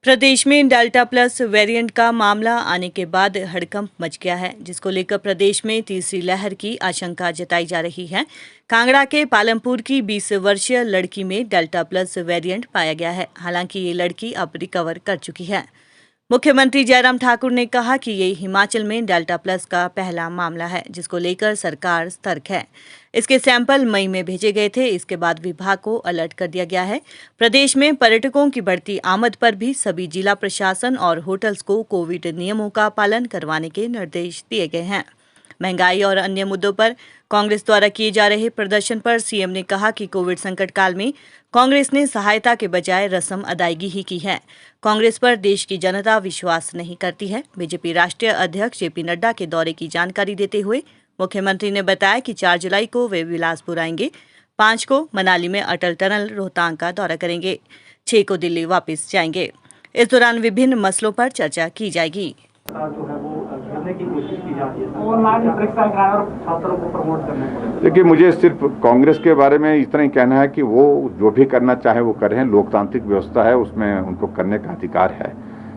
प्रदेश में delta plus variant का मामला आने के बाद हड़कंप मच गया है, जिसको लेकर प्रदेश में तीसरी लहर की आशंका जताई जा रही है। कांगड़ा के पालमपुर की 20 वर्षीय लड़की में डेल्टा प्लस वेरिएंट पाया गया है। हालांकि ये लड़की अब रिकवर कर चुकी है। मुख्यमंत्री जयराम ठाकुर ने कहा कि ये हिमाचल में डेल्टा प्लस का पहला मामला है, जिसको लेकर सरकार सतर्क है। इसके सैंपल मई में भेजे गए थे। इसके बाद विभाग को अलर्ट कर दिया गया है। प्रदेश में पर्यटकों की बढ़ती आमद पर भी सभी जिला प्रशासन और होटल्स को कोविड नियमों का पालन करवाने के निर्देश दिए गए हैं। महंगाई और अन्य मुद्दों पर कांग्रेस द्वारा किए जा रहे प्रदर्शन पर सीएम ने कहा कि कोविड संकट काल में कांग्रेस ने सहायता के बजाय रस्म अदायगी ही की है। कांग्रेस पर देश की जनता विश्वास नहीं करती है। बीजेपी राष्ट्रीय अध्यक्ष जेपी नड्डा के दौरे की जानकारी देते हुए मुख्यमंत्री ने बताया कि 4 जुलाई को वे बिलासपुर आएंगे, 5 को मनाली में अटल टनल रोहतांग का दौरा करेंगे, 6 को दिल्ली वापस जाएंगे। इस दौरान विभिन्न मसलों पर चर्चा की जाएगी। देखिए, मुझे सिर्फ कांग्रेस के बारे में इतना ही कहना है कि वो जो भी करना चाहे वो करें। लोकतांत्रिक व्यवस्था है, उसमें उनको करने का अधिकार है।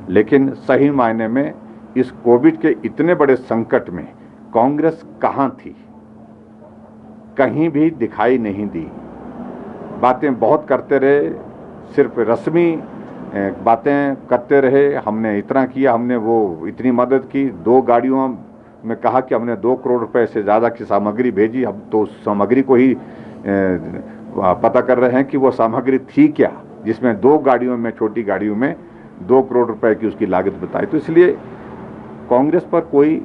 लेकिन सही मायने में इस कोविड के इतने बड़े संकट में कांग्रेस कहाँ थी? कहीं भी दिखाई नहीं दी। बातें बहुत करते रहे, सिर्फ रस्मी बातें करते रहे। हमने इतना किया, हमने वो इतनी मदद की। 2 गाड़ियों में कहा कि हमने 2 करोड़ रुपए से ज़्यादा की सामग्री भेजी। हम तो उस सामग्री को ही पता कर रहे हैं कि वो सामग्री थी क्या, जिसमें 2 गाड़ियों में, छोटी गाड़ियों में 2 करोड़ रुपए की उसकी लागत बताई। तो इसलिए कांग्रेस पर कोई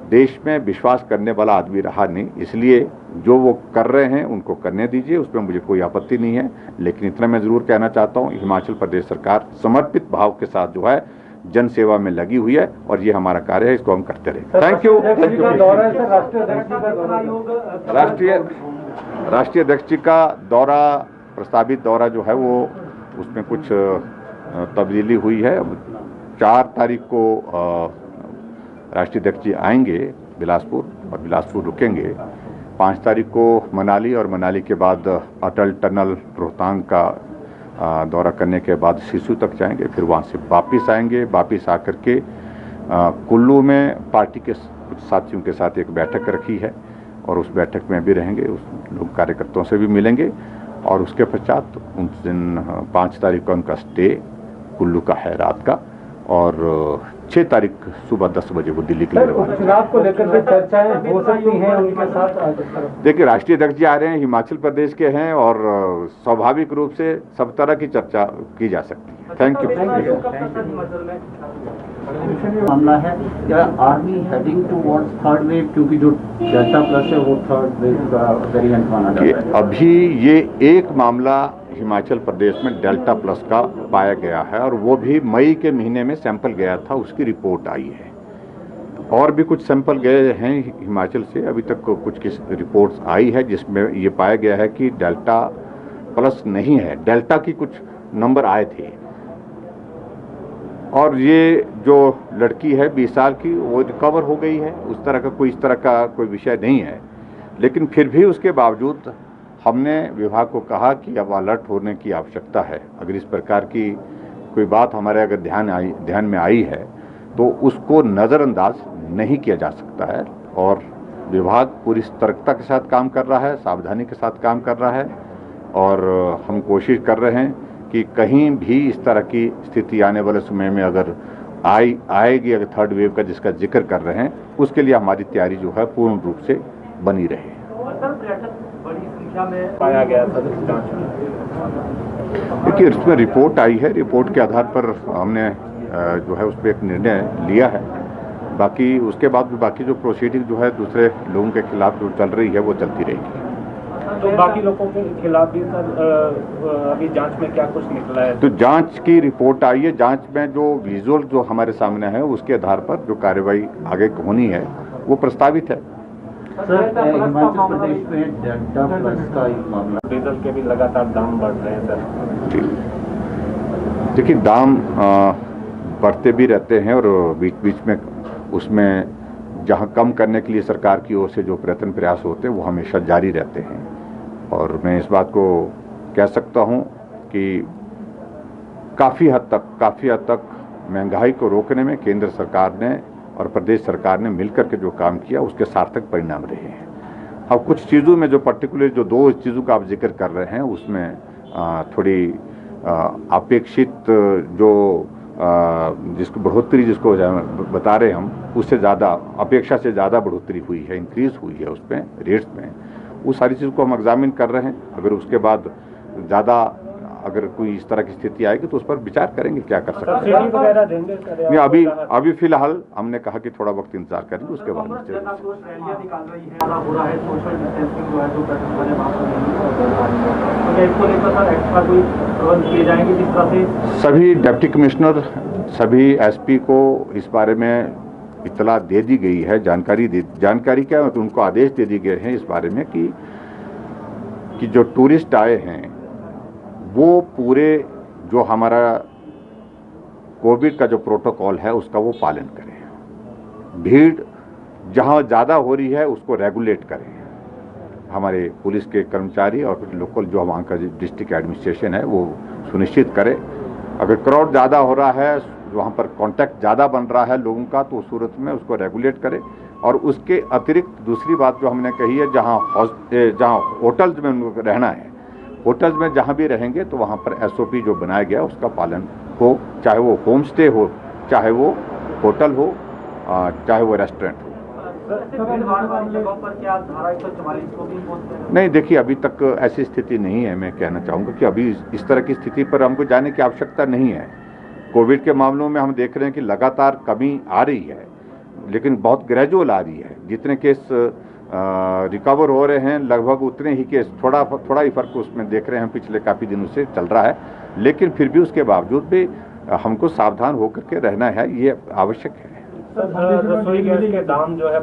देश में विश्वास करने वाला आदमी रहा नहीं। इसलिए जो वो कर रहे हैं उनको करने दीजिए, उसमें मुझे कोई आपत्ति नहीं है। लेकिन इतना मैं जरूर कहना चाहता हूँ, हिमाचल प्रदेश सरकार समर्पित भाव के साथ जो है जन सेवा में लगी हुई है और ये हमारा कार्य है, इसको हम करते रहे। Thank you. राष्ट्रीय अध्यक्ष जी का दौरा, प्रस्तावित दौरा जो है वो, उसमें कुछ तब्दीली हुई है। 4 तारीख को राष्ट्रीय अध्यक्ष जी आएंगे बिलासपुर और बिलासपुर रुकेंगे। 5 तारीख को मनाली और मनाली के बाद अटल टनल रोहतांग का दौरा करने के बाद सिसु तक जाएंगे। फिर वहाँ से वापस आएंगे। वापस आकर के कुल्लू में पार्टी के कुछ साथियों के साथ एक बैठक रखी है और उस बैठक में भी रहेंगे। उस लोग कार्यकर्ताओं से भी मिलेंगे और उसके पश्चात उन दिन 5 तारीख का उनका स्टे कुल्लू का है रात का, और 6 तारीख सुबह 10 बजे वो दिल्ली के लिए रवाना। चुनाव को लेकर के चर्चाएं हो सकती हैं उनके साथ। देखिए, राष्ट्रीय अध्यक्ष जी आ रहे हैं, हिमाचल प्रदेश के हैं और स्वाभाविक रूप से सब तरह की चर्चा की जा सकती है। Thank you. मामला है क्या army heading towards third wave, क्योंकि जो डेल्टा प्लस है वो थर्ड वेव का वेरिएंट माना जाता है। अभी ये एक मामला हिमाचल प्रदेश में डेल्टा प्लस का पाया गया है और वो भी मई के महीने में सैंपल गया था, उसकी रिपोर्ट आई है। और भी कुछ सैंपल गए हैं हिमाचल से, अभी तक कुछ की रिपोर्ट्स आई है जिसमें ये पाया गया है कि डेल्टा प्लस नहीं है, डेल्टा की कुछ नंबर आए थे। और ये जो लड़की है 20 साल की, वो रिकवर हो गई है। इस तरह का कोई विषय नहीं है। लेकिन फिर भी उसके बावजूद हमने विभाग को कहा कि अब अलर्ट होने की आवश्यकता है। अगर इस प्रकार की कोई बात हमारे अगर ध्यान में आई है तो उसको नज़रअंदाज नहीं किया जा सकता है। और विभाग पूरी सतर्कता के साथ काम कर रहा है, सावधानी के साथ काम कर रहा है और हम कोशिश कर रहे हैं कि कहीं भी इस तरह की स्थिति आने वाले समय में अगर आएगी, अगर थर्ड वेव का जिसका जिक्र कर रहे हैं, उसके लिए हमारी तैयारी जो है पूर्ण रूप से बनी रहे। में पाया गया था जांच में। देखिए, इसमें रिपोर्ट आई है, रिपोर्ट के आधार पर हमने जो है उस पर एक निर्णय लिया है। बाकी उसके बाद भी बाकी जो प्रोसीडिंग जो है दूसरे लोगों के खिलाफ जो चल रही है वो चलती रहेगी। तो बाकी लोगों के खिलाफ भी सर अभी जांच में क्या कुछ निकला है? तो जांच की रिपोर्ट आई है। जांच में जो विजुअल जो हमारे सामने है उसके आधार पर जो कार्रवाई आगे होनी है वो प्रस्तावित है। सर, हिमाचल प्रदेश में डेल्टा प्लस का मामला, डीजल के भी लगातार दाम बढ़ रहे हैं सर। देखिए, दाम बढ़ते भी रहते हैं और बीच बीच में उसमें जहां कम करने के लिए सरकार की ओर से जो प्रयास होते हैं वो हमेशा जारी रहते हैं। और मैं इस बात को कह सकता हूं कि काफ़ी हद तक महंगाई को रोकने में केंद्र सरकार ने और प्रदेश सरकार ने मिलकर के जो काम किया उसके सार्थक परिणाम रहे हैं। अब कुछ चीज़ों में जो पर्टिकुलर जो 2 चीज़ों का आप जिक्र कर रहे हैं उसमें थोड़ी अपेक्षित जो जिसको बढ़ोतरी जिसको बता रहे हम उससे ज़्यादा अपेक्षा से ज़्यादा बढ़ोतरी हुई है, इंक्रीज हुई है उसमें रेट्स में। वो सारी चीज़ को हम एग्जामिन कर रहे हैं। अगर उसके बाद ज़्यादा अगर कोई इस तरह की स्थिति आएगी तो उस पर विचार करेंगे क्या कर सकते हैं। नहीं, अभी फिलहाल हमने कहा कि थोड़ा वक्त इंतजार करेंगे, उसके बाद सभी डिप्टी कमिश्नर सभी एसपी को इस बारे में इतला दे दी गई है, जानकारी क्या तो उनको आदेश दे दिए गए हैं इस बारे में कि जो टूरिस्ट आए हैं वो पूरे जो हमारा कोविड का जो प्रोटोकॉल है उसका वो पालन करें। भीड़ जहां ज़्यादा हो रही है उसको रेगुलेट करें। हमारे पुलिस के कर्मचारी और लोकल जो वहाँ का डिस्ट्रिक्ट एडमिनिस्ट्रेशन है वो सुनिश्चित करे। अगर क्राउड ज़्यादा हो रहा है, वहाँ पर कांटेक्ट ज़्यादा बन रहा है लोगों का, तो उस सूरत में उसको रेगुलेट करे। और उसके अतिरिक्त दूसरी बात जो हमने कही है, जहाँ होटल्स में उनको रहना है, होटल्स में जहाँ भी रहेंगे तो वहाँ पर SOP जो बनाया गया उसका पालन हो, चाहे वो होम स्टे हो, चाहे वो होटल हो, चाहे वो रेस्टोरेंट हो। नहीं, देखिए अभी तक ऐसी स्थिति नहीं है। मैं कहना चाहूँगा कि अभी इस तरह की स्थिति पर हमको जाने की आवश्यकता नहीं है। कोविड के मामलों में हम देख रहे हैं कि लगातार कमी आ रही है, लेकिन बहुत ग्रेजुअल आ रही है। जितने केस रिकवर हो रहे हैं लगभग उतने ही केस, थोड़ा ही फर्क उसमें देख रहे हैं पिछले काफ़ी दिनों से चल रहा है। लेकिन फिर भी उसके बावजूद भी हमको सावधान होकर के रहना है, ये आवश्यक है। रसोई गैस के दाम जो है